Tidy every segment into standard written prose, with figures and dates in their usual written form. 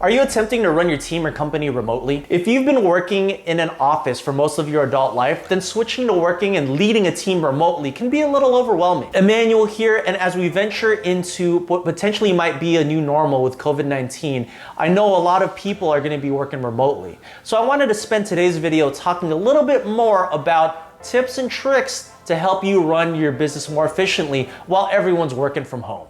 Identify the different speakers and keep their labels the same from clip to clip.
Speaker 1: Are you attempting to run your team or company remotely? If you've been working in an office for most of your adult life, then switching to working and leading a team remotely can be a little overwhelming. Emmanuel here, and as we venture into what potentially might be a new normal with COVID-19, I know a lot of people are going to be working remotely. So I wanted to spend today's video talking a little bit more about tips and tricks to help you run your business more efficiently while everyone's working from home.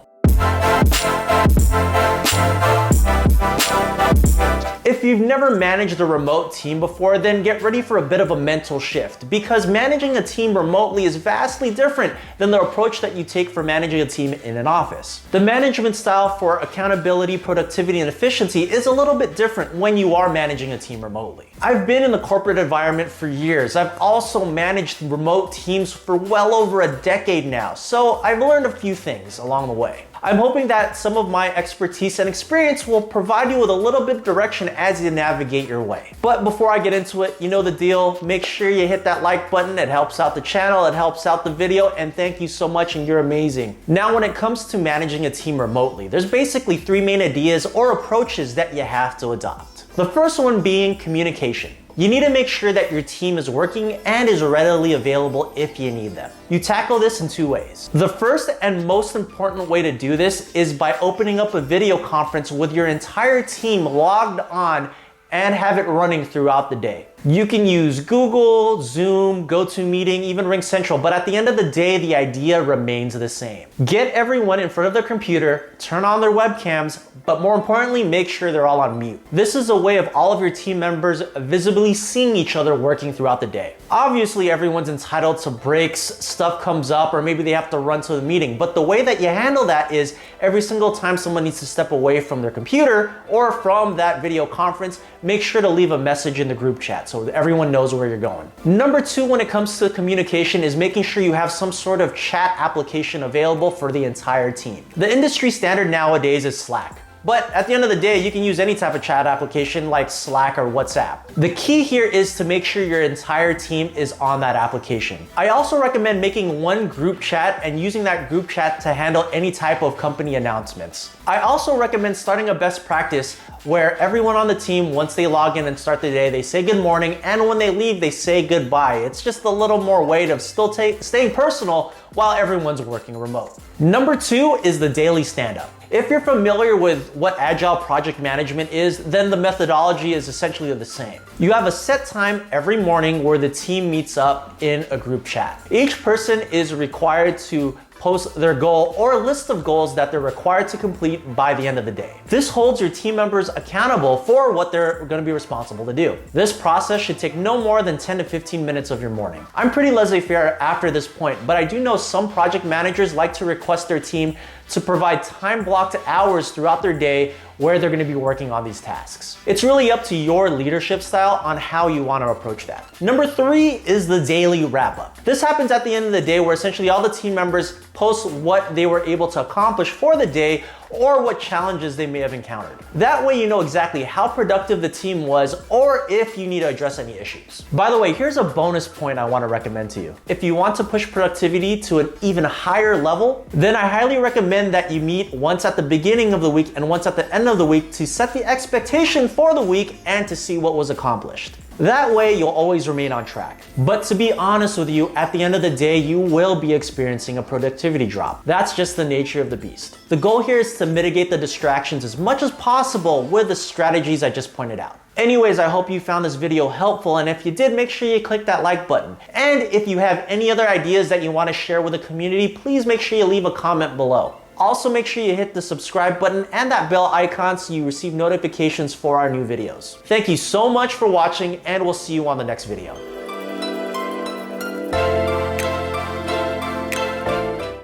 Speaker 1: If you've never managed a remote team before, then get ready for a bit of a mental shift, because managing a team remotely is vastly different than the approach that you take for managing a team in an office. The management style for accountability, productivity, and efficiency is a little bit different when you are managing a team remotely. I've been in the corporate environment for years. I've also managed remote teams for well over a decade now, so I've learned a few things along the way. I'm hoping that some of my expertise and experience will provide you with a little bit of direction as you navigate your way. But before I get into it, you know the deal. Make sure you hit that like button. It helps out the channel, it helps out the video, and thank you so much, and you're amazing. Now, when it comes to managing a team remotely, there's basically three main ideas or approaches that you have to adopt. The first one being communication. You need to make sure that your team is working and is readily available if you need them. You tackle this in two ways. The first and most important way to do this is by opening up a video conference with your entire team logged on and have it running throughout the day. You can use Google, Zoom, GoToMeeting, even RingCentral, but at the end of the day, the idea remains the same. Get everyone in front of their computer, turn on their webcams, but more importantly, make sure they're all on mute. This is a way of all of your team members visibly seeing each other working throughout the day. Obviously, everyone's entitled to breaks, stuff comes up, or maybe they have to run to the meeting, but the way that you handle that is every single time someone needs to step away from their computer or from that video conference, make sure to leave a message in the group chat so everyone knows where you're going. Number two, when it comes to communication, is making sure you have some sort of chat application available for the entire team. The industry standard nowadays is Slack. But at the end of the day, you can use any type of chat application like Slack or WhatsApp. The key here is to make sure your entire team is on that application. I also recommend making one group chat and using that group chat to handle any type of company announcements. I also recommend starting a best practice where everyone on the team, once they log in and start the day, they say good morning, and when they leave, they say goodbye. It's just a little more way of still staying personal while everyone's working remote. Number two is the daily stand-up. If you're familiar with what agile project management is, then the methodology is essentially the same. You have a set time every morning where the team meets up in a group chat. Each person is required to post their goal or a list of goals that they're required to complete by the end of the day. This holds your team members accountable for what they're going to be responsible to do. This process should take no more than 10 to 15 minutes of your morning. I'm pretty laissez-faire after this point, but I do know some project managers like to request their team to provide time-blocked hours throughout their day where they're going to be working on these tasks. It's really up to your leadership style on how you want to approach that. Number three is the daily wrap-up. This happens at the end of the day where essentially all the team members post what they were able to accomplish for the day or what challenges they may have encountered. That way you know exactly how productive the team was or if you need to address any issues. By the way, here's a bonus point I want to recommend to you. If you want to push productivity to an even higher level, then I highly recommend that you meet once at the beginning of the week and once at the end of the week to set the expectation for the week and to see what was accomplished. That way, you'll always remain on track. But to be honest with you, at the end of the day, you will be experiencing a productivity drop. That's just the nature of the beast. The goal here is to mitigate the distractions as much as possible with the strategies I just pointed out. Anyways, I hope you found this video helpful, and if you did, make sure you click that like button. And if you have any other ideas that you want to share with the community, please make sure you leave a comment below. Also, make sure you hit the subscribe button and that bell icon so you receive notifications for our new videos. Thank you so much for watching, and we'll see you on the next video.